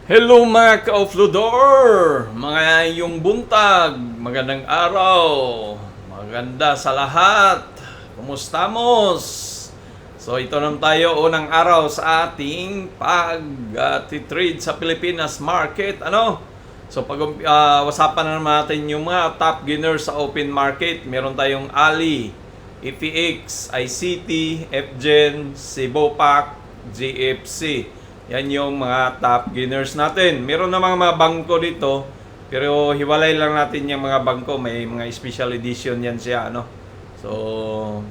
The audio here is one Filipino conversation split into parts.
Hello mga ka-offloader! Mga iyong buntag, magandang araw, maganda sa lahat. Kumusta mos? So ito naman tayo unang araw sa ating pag-trade sa Pilipinas market. So usapan na naman natin yung mga top gainers sa open market. Meron tayong Ali, FEX, ICT, FGen, Sibopac, GFC. Yan yung mga top gainers natin. Meron namang mga bangko dito, pero hiwalay lang natin yung mga bangko. May mga special edition yan siya, So,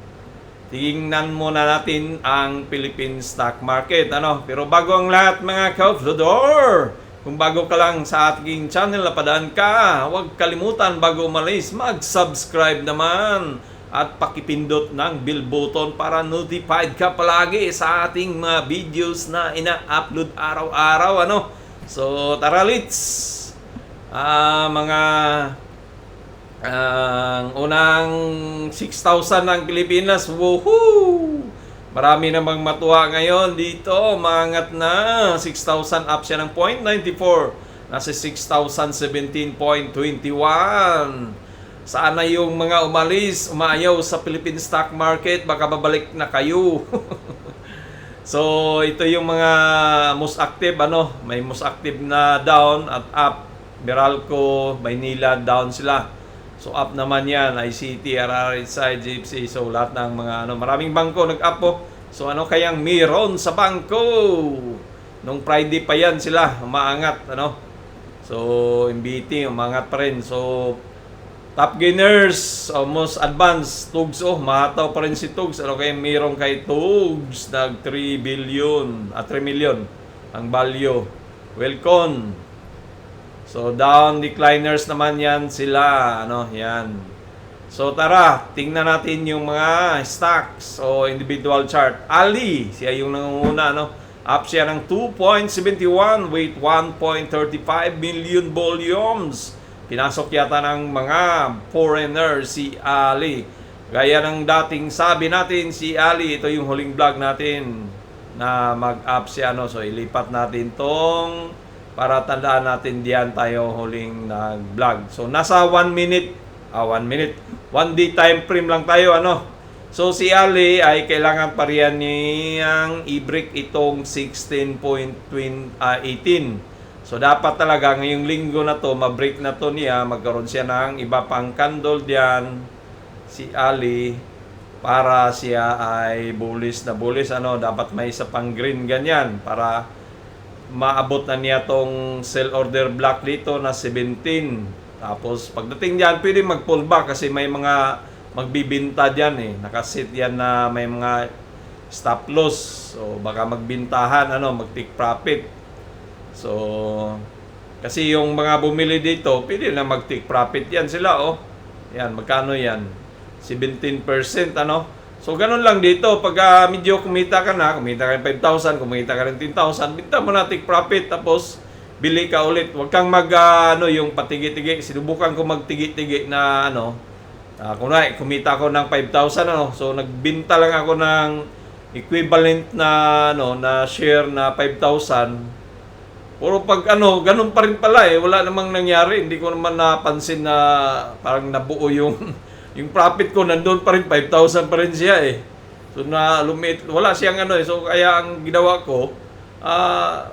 tingnan muna natin ang Philippine stock market, Pero bago ang lahat mga ka-offloader, kung bago ka lang sa ating channel, napadaan ka, huwag kalimutan bago umalis, mag-subscribe naman at pakipindot ng bell button para notified ka palagi sa ating mga videos na ina-upload araw-araw, So, tara let's! Ang unang 6,000 ng Pilipinas, woohoo! Marami namang matuwa ngayon dito, maangat na, 6,000 up siya ng 0.94, nasa 6,017.21. Sana yung mga umalis, umayaw sa Philippine stock market, baka babalik na kayo. So, ito yung mga most active, May most active na down at up. Meralco, Maynila, down sila. So, up naman yan. ICT, RRSI, GFC. So, lahat ng mga, maraming bangko nag-up po. So, kayang meron sa bangko? Nung Friday pa yan sila, umaangat, So, MBT, umaangat pa rin. So, top gainers, almost advanced. Tugs, mahataw pa rin si Tugs. Kaya mayroon kay Tugs, nag 3 billion, 3 million ang value. Welcome. So, down decliners naman yan sila, yan. So, tara, tingnan natin yung mga stocks o individual chart. Ali, siya yung nangunguna, Up siya ng 2.71 with 1.35 million volumes. Pinasok yata ng mga foreigner si Ali. Gaya ng dating sabi natin, si Ali, ito yung huling vlog natin na mag-up siya. So, ilipat natin tong para tandaan natin diyan tayo huling nag-vlog. So, nasa 1 minute, 1 day time frame lang tayo, So, si Ali ay kailangan pa riyan niyang i-break itong 16.18. So, dapat talaga ngayong linggo na to, ma-break na to niya, magkaroon siya ng iba pang candle diyan, si Ali, para siya ay bullish na bullish, dapat may isa pang green ganyan, para maabot na niya tong sell order block dito na 17. Tapos, pagdating diyan, pwede mag-pullback kasi may mga magbibinta diyan nakasit yan na may mga stop loss. So, baka magbintahan, mag-take profit. So, kasi yung mga bumili dito, pwede na mag-take profit yan sila, Yan, magkano yan? 17%, So, ganun lang dito. Pag medyo kumita ka ng 5,000, kumita ka ng 10,000, binta mo na take profit, tapos bili ka ulit. Huwag kang yung patigi-tigi. Sinubukan ko magtigi-tigi na, kunwari, kumita ko ng 5,000, So, nagbinta lang ako ng equivalent na, na share na 5,000. Puro pag ganun pa rin pala wala namang nangyari. Hindi ko naman napansin na parang nabuo yung profit ko, nandoon pa rin, 5,000 pa rin siya So na wala siyang So kaya ang ginawa ko,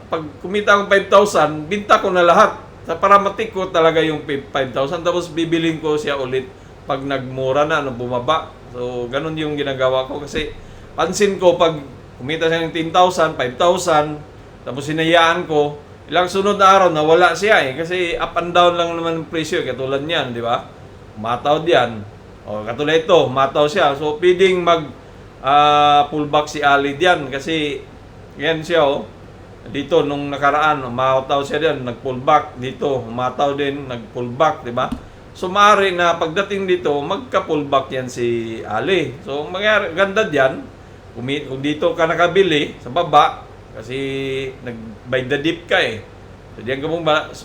pag kumita akong 5,000, binta ko na lahat. Para matik ko talaga yung 5,000, tapos bibiling ko siya ulit pag nagmura na, bumaba. So ganun yung ginagawa ko kasi pansin ko pag kumita siya ng 10,000, 5,000, tapos hinayaan ko, ilang sunod na araw nawala siya kasi up and down lang naman ang presyo, katulad niyan, di ba? Mataw diyan. Katulad ito, mataw siya. So pwedeng mag pullback si Ali diyan kasi yan siya dito nung nakaraan, mataw siya diyan, nag-pullback dito, mataw din, nag-pullback, di ba? So maaari na pagdating dito, magka-pullback yan si Ali. So mangyari ganda diyan, kung dito ka nakabili sa baba, kasi nag-buy the dip ka So, diyan ka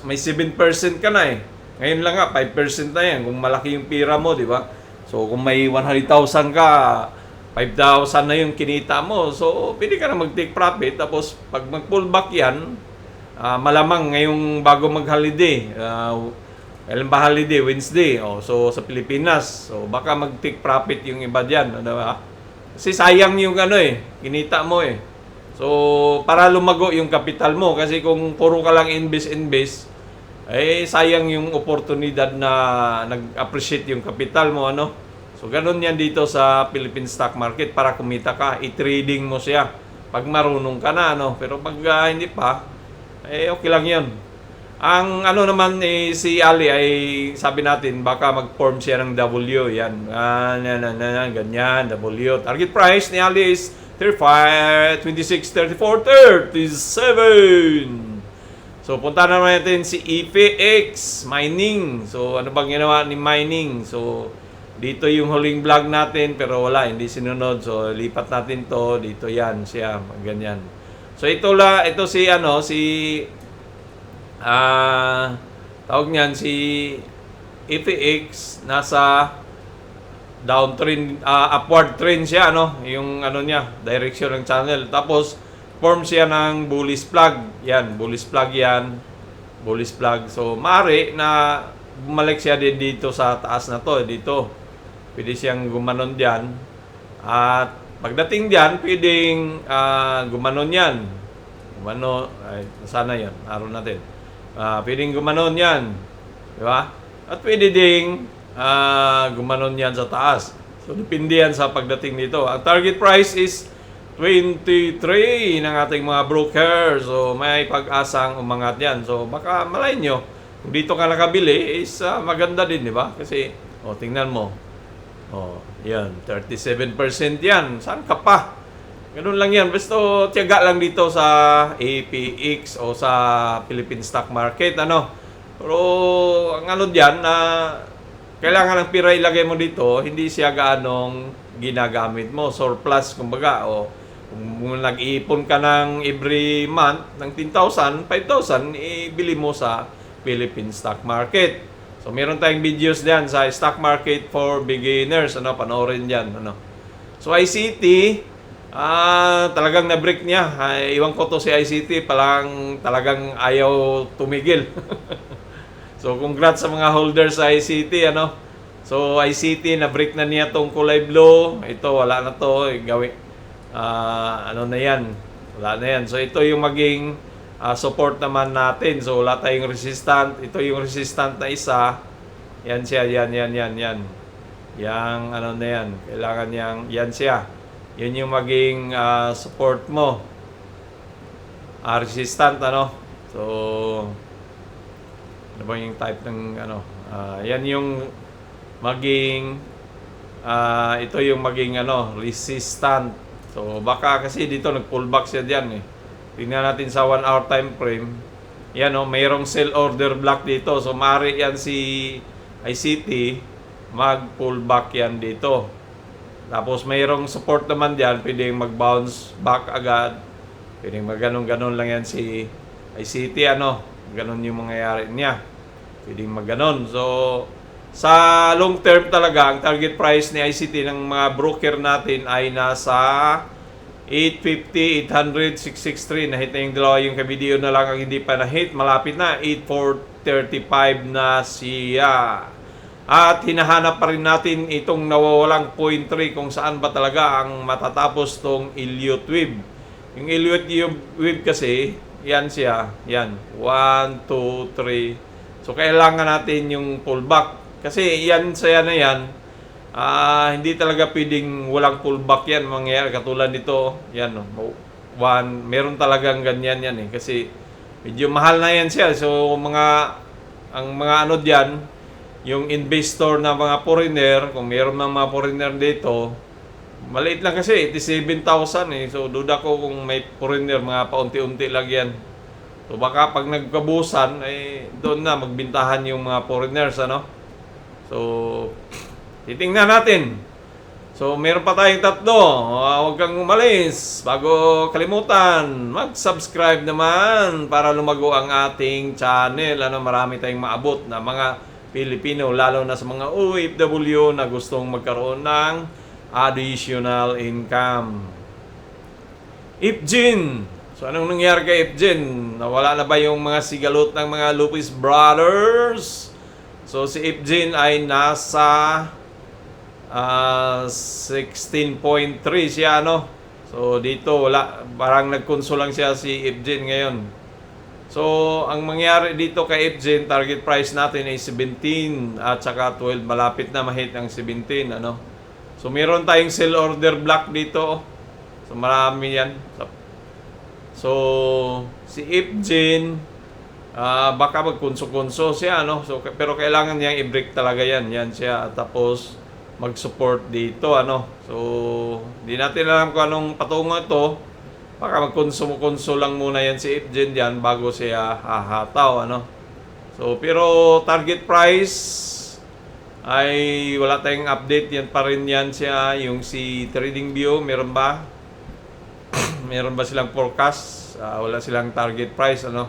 may 7% ka na Ngayon lang nga, 5% na yan. Kung malaki yung pira mo, di ba? So, kung may 100,000 ka, 5,000 na yung kinita mo. So, pwede ka na mag-take profit. Tapos, pag mag-pullback yan, malamang ngayong bago mag-holiday, kailan ba holiday? Wednesday. So sa Pilipinas, so baka mag-take profit yung iba diyan, ano ba? Kasi sayang yung kinita mo eh. So para lumago yung kapital mo, kasi kung puro ka lang invest, sayang yung oportunidad na nag-appreciate yung kapital mo, ano? So ganun yan dito sa Philippine stock market. Para kumita ka, i-trading mo siya pag marunong ka na, ano? Pero pag hindi pa, okay lang yun. Ang naman si Ali ay sabi natin baka mag-form siya ng W. Yan. Ganyan, W. Target price ni Ali is 35, 26, 34, 37. So punta naman natin si EPX Mining. So ano bang ginawa ni Mining? So dito yung huling vlog natin pero wala, hindi sinunod. So lipat natin to dito, yan siya, ganyan. So ito si tawag niyan si EPX, nasa downtrend, upward trend siya, yung niya, direction ng channel. Tapos form siya ng bullish plug. Yan, bullish plug yan. Bullish plug. So maaari na bumalik siya din dito sa taas na to, dito. Pwede siyang gumanon diyan. At pagdating diyan, pwedeng gumanon yan. Sana yan, araw natin. Pwedeng gumanon yan. Di ba? At pwede ding gumanon yan sa taas. So, depende yan sa pagdating dito. Ang target price is 23 ng ating mga broker. So, may pag-asang umangat yan. So, baka malay nyo, kung dito ka nakabili, is maganda din, di ba? Kasi, tingnan mo. Yan, 37% yan. Saan ka pa? Ganun lang yan. Basta tiyaga lang dito sa APX o sa Philippine stock market, Pero ang diyan na kailangan ng pira ilagay mo dito, hindi siya gaanong ginagamit mo. Surplus, kumbaga. O kung nag-iipon ka ng every month ng 10,000, 5,000, ibili mo sa Philippine stock market. So meron tayong videos diyan sa stock market for beginners, panoorin diyan, So ICT, talagang na-break niya. Iwan ko to si ICT, talagang ayaw tumigil. So, congrats sa mga holders sa ICT, So, ICT, na-break na niya tong kulay blue. Ito, wala na to. Na yan. Wala na yan. So, ito yung maging support naman natin. So, wala tayong resistant. Ito yung resistant na isa. Yan siya, yan. Yang, na yan. Kailangan yan siya. Yun yung maging support mo. Resistant, So, ano ba yung type ng, yan yung maging, ito yung maging, resistant. So, baka kasi dito nag-pullback siya dyan, Tingnan natin sa 1 hour time frame. Yan, mayroong sell order block dito. So, maaari yan si ICT, mag-pullback yan dito. Tapos mayroong support naman diyan, pwedeng mag-bounce back agad. Pwedeng maganon-ganon lang yan si ICT, Ganon yung mangyayari niya. Pwedeng maganon. So, sa long term talaga, ang target price ni ICT ng mga broker natin ay nasa 850, 800, 663. Na-hit na yung dalawa, yung ka-video na lang ang hindi pa na-hit. Malapit na, 8435 na siya. At hinahanap pa rin natin itong nawawalang 0.3 kung saan ba talaga ang matatapos tong Elliott Wave. Yung Elliott Wave kasi, yan siya. Yan. 1, 2, 3. So, kailangan natin yung pullback. Kasi yan siya na yan. Hindi talaga pwedeng walang pullback yan mangyayari. Katulad nito, yan. Meron talagang ganyan yan Kasi medyo mahal na yan siya. So, ang mga diyan, yung investor na mga foreigner, kung mayroon mga foreigner dito, maliit lang kasi, 87,000 So, duda ko kung may foreigner, mga paunti-unti lang yan. So, baka pag nagkabusan, doon na magbintahan yung mga foreigners, So, titingnan natin. So, meron pa tayong 3. Huwag kang umalis. Bago kalimutan, mag-subscribe naman para lumago ang ating channel. Marami tayong maabot na mga Pilipino, lalo na sa mga OFW na gustong magkaroon ng additional income. Ipjin, So anong nangyari kay Efjen? Nawala na ba yung mga sigalot ng mga Lopez Brothers? So si Efjen ay nasa 16.3 siya, ano? So dito wala, parang nagkonso lang siya si Efjen ngayon. So ang mangyari dito kay Efjen, target price natin ay 17 at saka 12, malapit na mahit ang 17, ano? So meron tayong sell order block dito. So marami yan. So si Efjen baka magkunso-kunso siya, no? So pero kailangan niyang i-break talaga yan. Yan siya, tapos mag-support dito, ano? So di natin alam kung anong patungo ito. Baka magkonsumo-konso lang muna yan si Efjen diyan bago siya hahataw, ano? So pero target price ay wala tayong update, yan pa rin yan siya. Yung si TradingView, meron ba? Meron ba silang forecast? Wala silang target price, ano?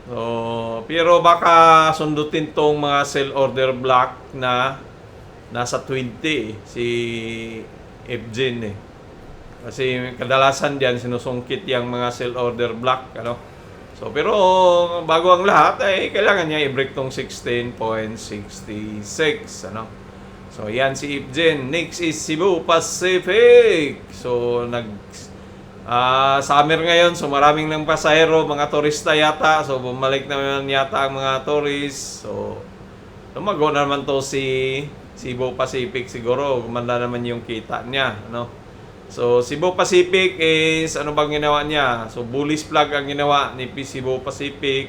So, pero baka sundutin tong mga sell order block na nasa 20 si Efjen, eh. Kasi kadalasan diyan sinusungkit yung mga sell order block, ano? So, pero bago ang lahat ay kailangan niya i-break tong 16.66, ano? So, yan si Efjen. Next is Cebu Pacific. So, summer ngayon, so maraming ng pasahero, mga turista yata. So, bumalik naman yata ang mga tourist. So, lumago na naman to si Cebu Pacific siguro. Gumanda naman yung kita niya, ano? So, Cebu Pacific is, ano bang ginawa niya? So, bullish flag ang ginawa ni Cebu Pacific.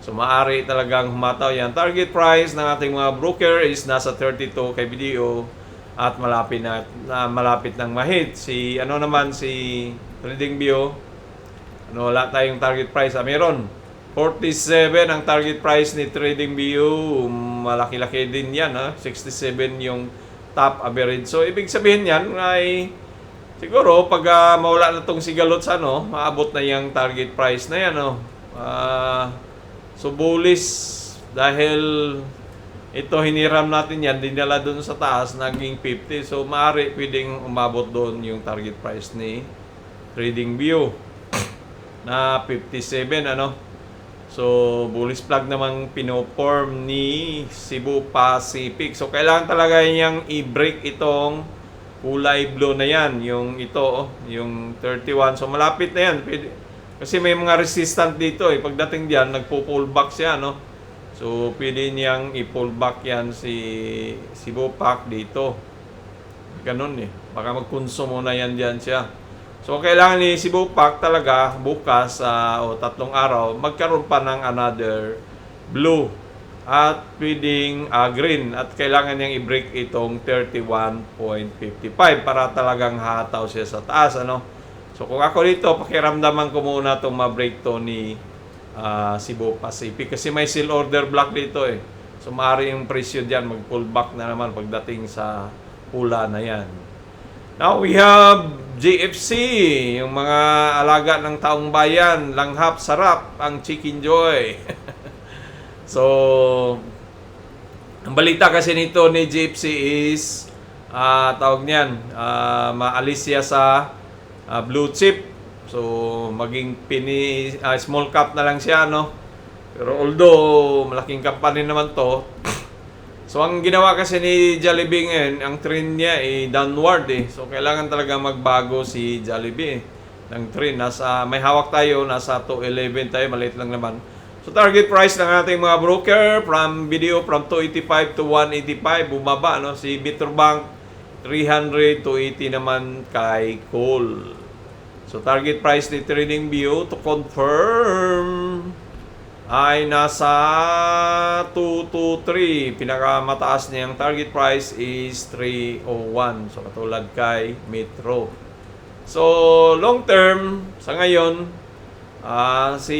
So, maaari talagang humataw yan. Target price ng ating mga broker is nasa 32 kay BDO at malapit ng mahit. Si TradingView, wala tayong target price. Meron 47 ang target price ni TradingView. Malaki-laki din yan, ha? 67 yung top average. So ibig sabihin yan ay siguro pag mawala na tong sigalot sa maabot na yung target price na yan, no? So bullish dahil ito hiniram natin yan, dinala doon sa taas, naging 50. So maaari pwedeng umabot doon yung target price ni TradingView na 57, ano? So bullish flag namang pinoform ni Cebu Pacific. So kailangan talaga niyang i-break itong kulay blue na yan, yung ito, yung 31. So malapit na yan. Kasi may mga resistant dito, eh. Pagdating diyan, nagpo-pull back siya, no? So pwede niyang i-pull back yan si Cebu Pac dito. Ganun, eh. Baka magkonsumo na yan diyan siya. So kailangan ni Cebu Pac talaga bukas o 3 araw magkaroon pa ng another blue at pwedeng green, at kailangan niyang i-break itong 31.55 para talagang hataw siya sa taas, ano? So kung ako dito, pakiramdaman ko muna itong ma-break to ni Cebu Pacific kasi may sell order block dito, eh. So maaari yung presyo diyan mag-pull back na naman pagdating sa pula na yan. Now we have JFC, yung mga alaga ng taong bayan, langhap, sarap, ang Chicken Joy. So, ang balita kasi nito ni JFC is, tawag niyan, maalis siya sa blue chip. So, maging small cap na lang siya, no? Pero although, malaking company naman to. So, ang ginawa kasi ni Jollibee ngayon, ang trend niya ay downward, eh. So, kailangan talaga magbago si Jollibee, ng trend. May hawak tayo, nasa 211 tayo, maliit lang naman. So, target price ng ating mga broker from 285 to 185, bumaba, no? Si Bitterbank, 300 to 80 naman kay Cole. So, target price ni TradingView to confirm ay nasa 223. Pinakamataas niyang target price is 301. So, katulad kay Metro. So, long term, sa ngayon, si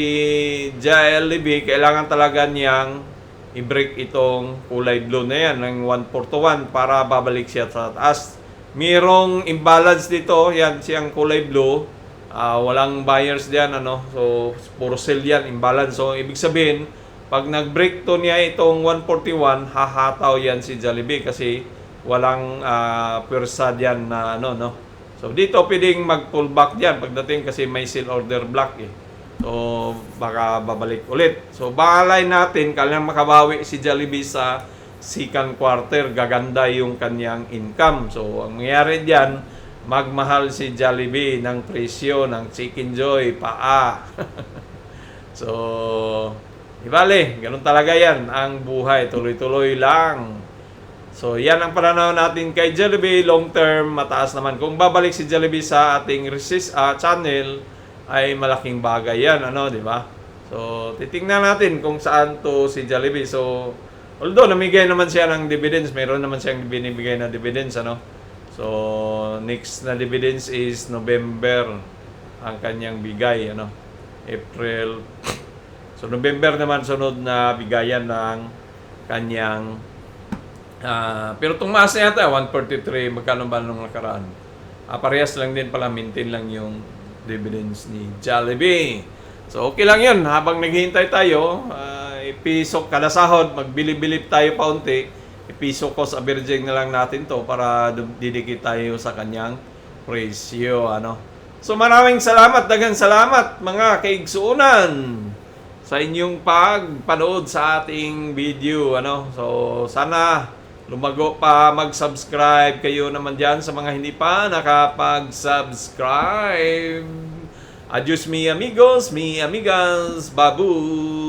Jollibee, kailangan talaga niyang i-break itong kulay blue na yan, ng 141, para babalik siya sa taas. Mayroong imbalance dito, yan siyang kulay blue. Walang buyers diyan, ano? So puro sell yan, imbalance. So ibig sabihin, pag nag-break to niya itong 141, hahataw yan si Jollibee kasi walang pwersa diyan na no. So dito pwedeng mag-pullback diyan pagdating kasi may sell order block eh. So baka babalik ulit. So balay natin kailangan makabawi si Jollibee sa second quarter, gaganda yung kanyang income. So ang mangyayari diyan, magmahal si Jollibee ng presyo ng Chicken Joy paa. So ibale, ganun talaga yan ang buhay, tuloy-tuloy lang. So, yan ang pananaw natin kay Jollibee. Long term, mataas naman. Kung babalik si Jollibee sa ating channel, ay malaking bagay yan, ano, di ba? So, titingnan natin kung saan to si Jollibee. So, although namigay naman siya ng dividends, meron naman siyang binibigay na dividends, ano? So, next na dividends is November ang kanyang bigay, ano? April. So, November naman sunod na bigayan ng kanyang pero tumaas na yata, 143, magkano ba nung nakaraan? Parehas lang din pala, maintain lang yung dividends ni Jollibee. So, okay lang yun. Habang naghihintay tayo, ipiso kada sahod, magbili-bilip tayo paunti, ipiso cost averaging na lang natin to para didikit tayo sa kanyang presyo. Ano? So, maraming salamat, daghang salamat mga kaigsuunan sa inyong pagpanood sa ating video. Ano? So, sana lumago pa, mag-subscribe kayo naman dyan sa mga hindi pa nakapag-subscribe. Adios mi amigos, mi amigas, babu!